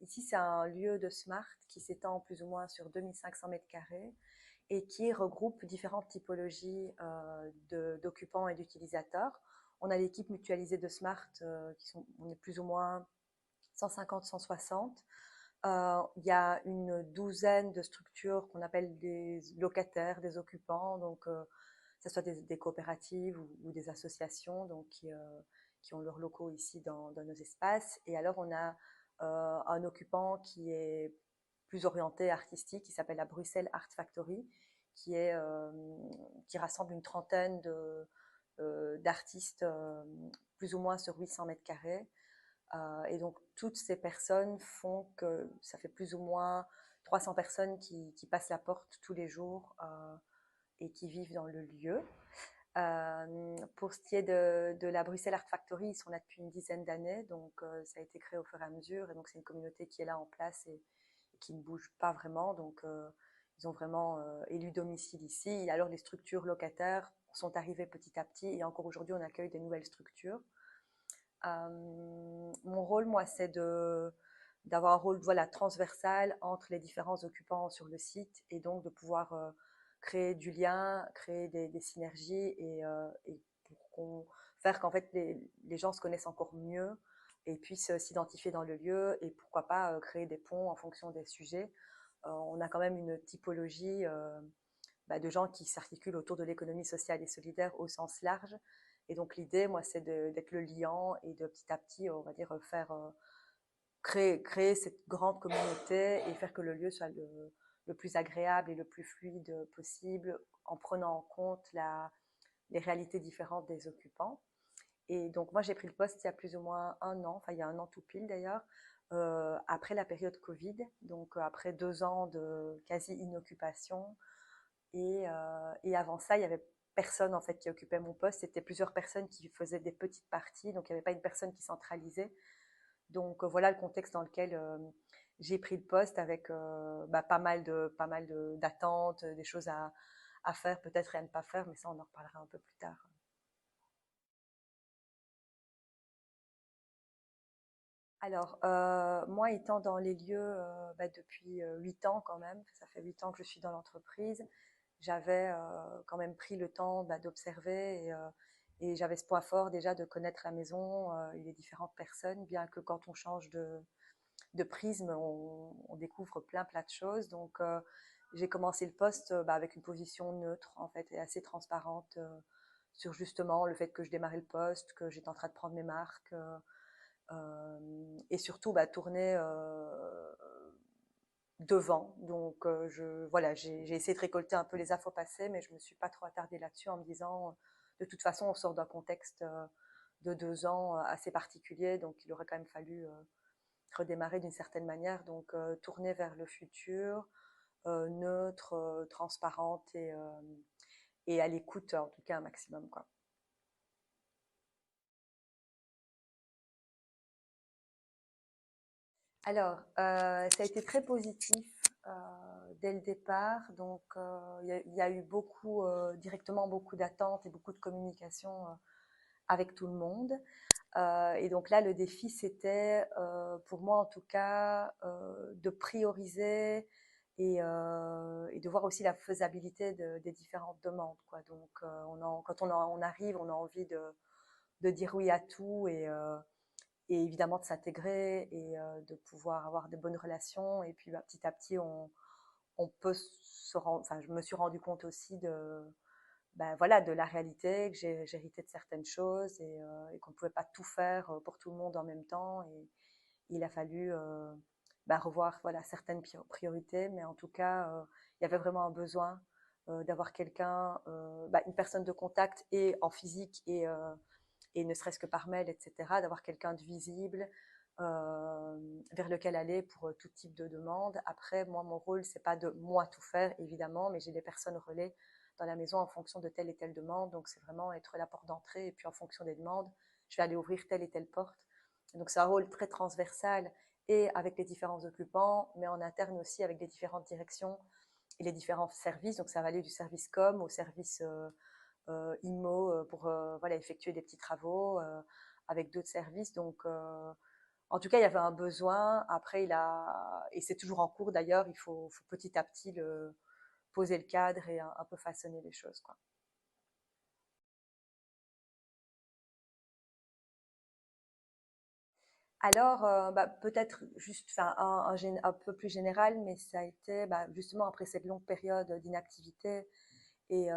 Ici, c'est un lieu de Smart qui s'étend plus ou moins sur 2500 mètres carrés et qui regroupe différentes typologies d'occupants et d'utilisateurs. On a l'équipe mutualisée de Smart, on est plus ou moins 150, 160. Il y a une douzaine de structures qu'on appelle des locataires, des occupants, donc que ce soit des coopératives ou des associations donc, qui ont leurs locaux ici dans nos espaces. Et alors, on a un occupant qui est plus orienté artistique, qui s'appelle la Bruxelles Art Factory, qui rassemble une trentaine d'artistes, plus ou moins sur 800 mètres carrés. Et donc, toutes ces personnes font que ça fait plus ou moins 300 personnes qui passent la porte tous les jours et qui vivent dans le lieu. Pour ce qui est de la Bruxelles Art Factory, ils sont là depuis une dizaine d'années, donc ça a été créé au fur et à mesure, et donc c'est une communauté qui est là en place et qui ne bouge pas vraiment, donc ils ont vraiment élu domicile ici. Et alors les structures locataires sont arrivées petit à petit, et encore aujourd'hui on accueille des nouvelles structures. Mon rôle, moi, c'est d'avoir un rôle voilà, transversal entre les différents occupants sur le site et donc de pouvoir créer du lien, créer des synergies et faire qu'en fait les gens se connaissent encore mieux et puissent s'identifier dans le lieu et pourquoi pas créer des ponts en fonction des sujets. On a quand même une typologie de gens qui s'articulent autour de l'économie sociale et solidaire au sens large. Et donc l'idée, moi, c'est d'être le liant et de petit à petit, on va dire, créer cette grande communauté et faire que le lieu soit le plus agréable et le plus fluide possible en prenant en compte les réalités différentes des occupants. Et donc moi, j'ai pris le poste il y a plus ou moins un an, enfin il y a un an tout pile d'ailleurs, après la période Covid, donc après 2 ans de quasi-inoccupation. Et avant ça, il y avait personne en fait qui occupait mon poste. C'était plusieurs personnes qui faisaient des petites parties, donc il n'y avait pas une personne qui centralisait. Donc voilà le contexte dans lequel j'ai pris le poste avec pas mal d'attentes, des choses à faire peut-être et à ne pas faire, mais ça on en reparlera un peu plus tard. Alors moi étant dans les lieux depuis 8 ans quand même, ça fait 8 ans que je suis dans l'entreprise, j'avais quand même pris le temps d'observer et j'avais ce point fort déjà de connaître la maison et les différentes personnes, bien que quand on change de prisme, on découvre plein de choses. Donc j'ai commencé le poste avec une position neutre en fait et assez transparente sur justement le fait que je démarrais le poste, que j'étais en train de prendre mes marques et surtout tourner devant. Donc, voilà, j'ai essayé de récolter un peu les infos passées, mais je ne me suis pas trop attardée là-dessus en me disant, de toute façon, on sort d'un contexte de 2 ans assez particulier, donc il aurait quand même fallu redémarrer d'une certaine manière. Donc, tourner vers le futur, neutre, transparente et à l'écoute, en tout cas un maximum, quoi. Alors, ça a été très positif dès le départ. Donc, il y a eu directement beaucoup d'attentes et beaucoup de communication avec tout le monde. Et donc là, le défi, c'était, pour moi en tout cas, de prioriser et de voir aussi la faisabilité des différentes demandes, quoi. Donc, quand on arrive, on a envie de dire oui à tout et évidemment de s'intégrer et de pouvoir avoir de bonnes relations. Et puis petit à petit, on peut enfin, je me suis rendu compte aussi voilà, de la réalité, que j'héritais de certaines choses et qu'on ne pouvait pas tout faire pour tout le monde en même temps. Et il a fallu revoir voilà, certaines priorités, mais en tout cas, il y avait vraiment un besoin d'avoir quelqu'un, une personne de contact et en physique et ne serait-ce que par mail, etc., d'avoir quelqu'un de visible vers lequel aller pour tout type de demande. Après, moi, mon rôle, c'est pas de moi tout faire, évidemment, mais j'ai des personnes relais dans la maison en fonction de telle et telle demande. Donc, c'est vraiment être la porte d'entrée et puis en fonction des demandes, je vais aller ouvrir telle et telle porte. Et donc, c'est un rôle très transversal et avec les différents occupants, mais en interne aussi avec les différentes directions et les différents services. Donc, ça va aller du service com au service IMO pour voilà, effectuer des petits travaux avec d'autres services. Donc, en tout cas, il y avait un besoin. Après, et c'est toujours en cours d'ailleurs, faut petit à petit poser le cadre et un peu façonner les choses, quoi. Alors, bah, peut-être juste enfin, un peu plus général, mais ça a été bah, justement après cette longue période d'inactivité et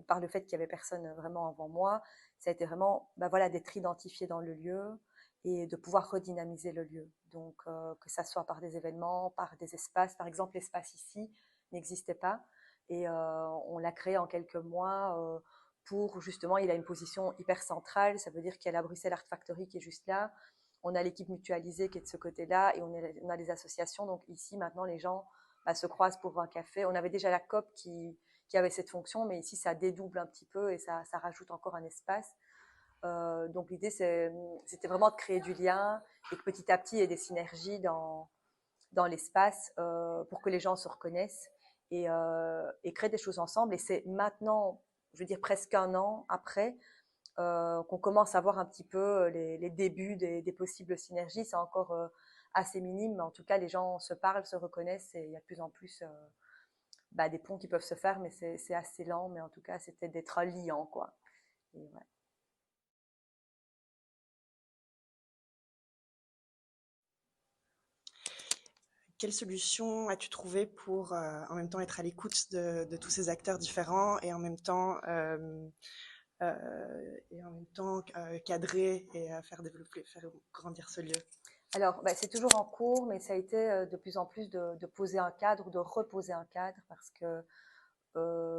par le fait qu'il y avait personne vraiment avant moi, ça a été vraiment bah, voilà, d'être identifié dans le lieu et de pouvoir redynamiser le lieu. Donc, que ça soit par des événements, par des espaces. Par exemple, l'espace ici n'existait pas et on l'a créé en quelques mois pour justement, il a une position hyper centrale. Ça veut dire qu'il y a la Bruxelles Art Factory qui est juste là. On a l'équipe mutualisée qui est de ce côté-là et on a les associations. Donc ici, maintenant, les gens bah, se croisent pour un café. On avait déjà la COP qui avait cette fonction, mais ici, ça dédouble un petit peu et ça rajoute encore un espace. Donc l'idée, c'était vraiment de créer du lien et que petit à petit, il y ait des synergies dans l'espace pour que les gens se reconnaissent et créent des choses ensemble. Et c'est maintenant, je veux dire presque un an après, qu'on commence à voir un petit peu les débuts des possibles synergies. C'est encore assez minime, mais en tout cas, les gens se parlent, se reconnaissent et il y a de plus en plus bah, des ponts qui peuvent se faire, mais c'est assez lent. Mais en tout cas, c'était d'être liant, quoi. Et ouais. Quelle solution as-tu trouvé pour en même temps être à l'écoute de tous ces acteurs différents et en même temps cadrer et faire développer, faire grandir ce lieu? Alors, bah, c'est toujours en cours, mais ça a été de plus en plus de poser un cadre, de reposer un cadre, parce que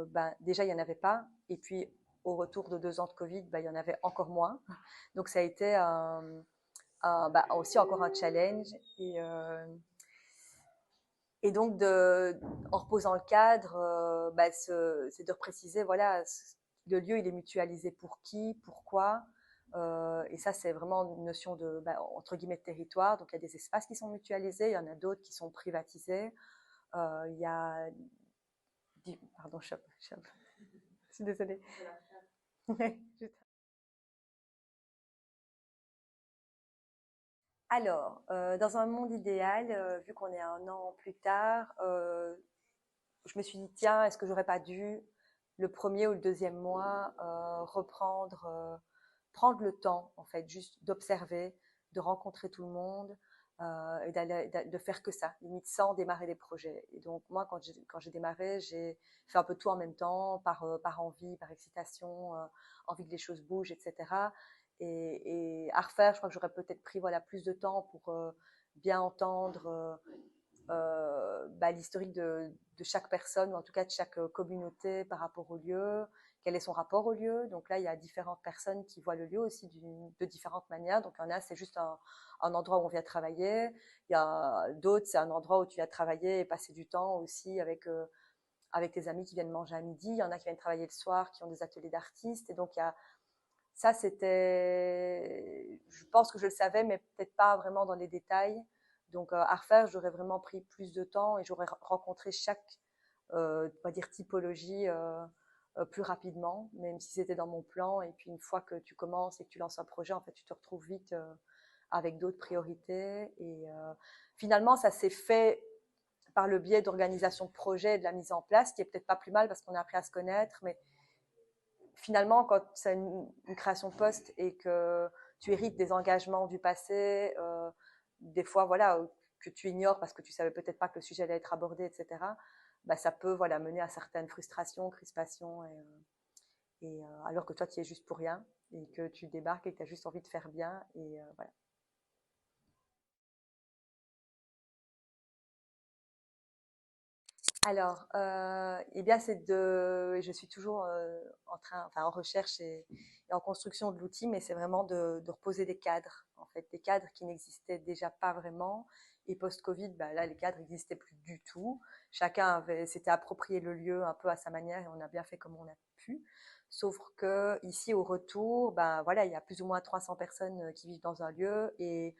bah, déjà, il n'y en avait pas. Et puis, au retour de 2 ans de Covid, bah, il y en avait encore moins. Donc, ça a été bah, aussi encore un challenge. Et donc, en reposant le cadre, bah, c'est de repréciser, voilà, le lieu, il est mutualisé pour qui, pourquoi. Et ça, c'est vraiment une notion de, bah, entre guillemets, de territoire. Donc, il y a des espaces qui sont mutualisés, il y en a d'autres qui sont privatisés. Il y a... Pardon, je suis désolée. Alors, dans un monde idéal, vu qu'on est un an plus tard, je me suis dit, tiens, est-ce que j'aurais pas dû, le premier ou le deuxième mois, reprendre, prendre le temps, en fait, juste d'observer, de rencontrer tout le monde et de faire que ça, limite sans démarrer des projets. Et donc, moi, quand j'ai démarré, j'ai fait un peu tout en même temps, par envie, par excitation, envie que les choses bougent, etc. Et à refaire, je crois que j'aurais peut-être pris voilà, plus de temps pour bien entendre bah, l'historique de chaque personne, ou en tout cas de chaque communauté par rapport au lieu, quel est son rapport au lieu. Donc là, il y a différentes personnes qui voient le lieu aussi de différentes manières. Donc il y en a, c'est juste un endroit où on vient travailler. Il y a d'autres, c'est un endroit où tu viens travailler et passer du temps aussi avec tes amis qui viennent manger à midi. Il y en a qui viennent travailler le soir, qui ont des ateliers d'artistes. Et donc il y a ça, c'était, je pense que je le savais, mais peut-être pas vraiment dans les détails. Donc, à refaire, j'aurais vraiment pris plus de temps et j'aurais rencontré chaque, on va dire, typologie plus rapidement, même si c'était dans mon plan. Et puis, une fois que tu commences et que tu lances un projet, en fait, tu te retrouves vite avec d'autres priorités. Et finalement, ça s'est fait par le biais d'organisation de projet et de la mise en place, qui est peut-être pas plus mal parce qu'on a appris à se connaître, mais finalement, quand c'est une création de poste et que tu hérites des engagements du passé, des fois, voilà, que tu ignores parce que tu savais peut-être pas que le sujet allait être abordé, etc., bah, ça peut voilà, mener à certaines frustrations, crispations, alors que toi, tu y es juste pour rien et que tu débarques et que tu as juste envie de faire bien. Et voilà. Alors, eh bien, je suis toujours enfin, en recherche et en construction de l'outil, mais c'est vraiment de reposer des cadres, en fait, des cadres qui n'existaient déjà pas vraiment. Et post-Covid, bah, là, les cadres n'existaient plus du tout. S'était approprié le lieu un peu à sa manière et on a bien fait comme on a pu. Sauf que ici, au retour, ben voilà, il y a plus ou moins 300 personnes qui vivent dans un lieu et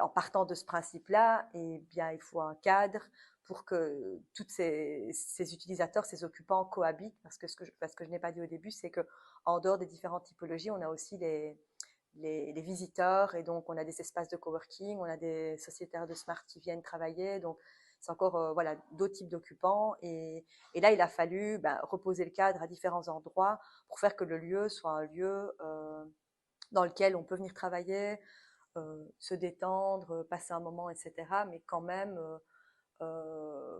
en partant de ce principe-là, eh bien, il faut un cadre pour que tous ces utilisateurs, ces occupants cohabitent. Parce que ce que je n'ai pas dit au début, c'est que en dehors des différentes typologies, on a aussi les visiteurs. Et donc, on a des espaces de coworking, on a des sociétaires de smart qui viennent travailler. Donc, c'est encore voilà, d'autres types d'occupants. Et là, il a fallu reposer le cadre à différents endroits pour faire que le lieu soit un lieu dans lequel on peut venir travailler, se détendre, passer un moment, etc. Mais quand même,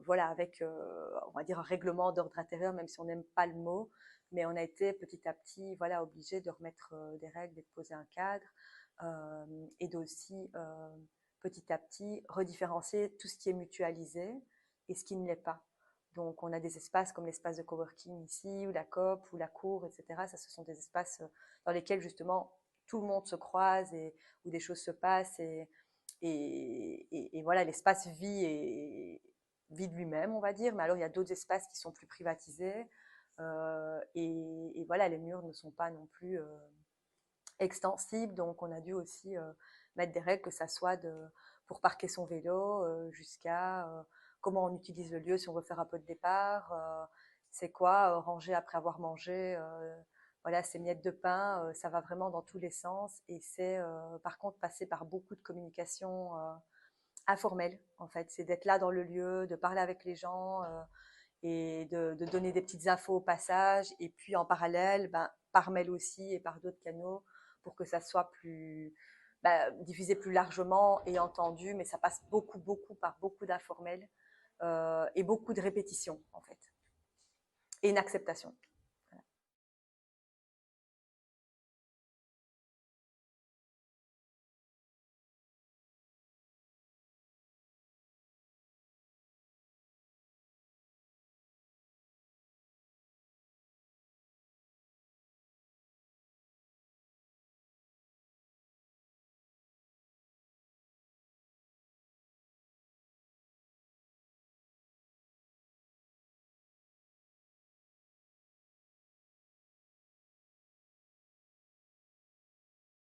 voilà, avec, on va dire, un règlement d'ordre intérieur, même si on n'aime pas le mot. Mais on a été petit à petit, voilà, obligé de remettre des règles et de poser un cadre, et d'aussi petit à petit redifférencier tout ce qui est mutualisé et ce qui ne l'est pas. Donc, on a des espaces comme l'espace de coworking ici, ou la COP, ou la cour, etc. Ça, ce sont des espaces dans lesquels justement tout le monde se croise et où des choses se passent et voilà, l'espace vit de lui-même, on va dire. Mais alors, il y a d'autres espaces qui sont plus privatisés. Et voilà, les murs ne sont pas non plus extensibles. Donc, on a dû aussi mettre des règles, que ça soit pour parquer son vélo jusqu'à comment on utilise le lieu si on veut faire un peu de départ. C'est quoi ranger après avoir mangé voilà, ces miettes de pain, ça va vraiment dans tous les sens. Et c'est par contre passer par beaucoup de communication informelle, en fait. C'est d'être là dans le lieu, de parler avec les gens et de donner des petites infos au passage. Et puis en parallèle, par mail aussi et par d'autres canaux pour que ça soit plus diffusé plus largement et entendu. Mais ça passe beaucoup, beaucoup par beaucoup d'informels et beaucoup de répétitions, en fait. Et une acceptation.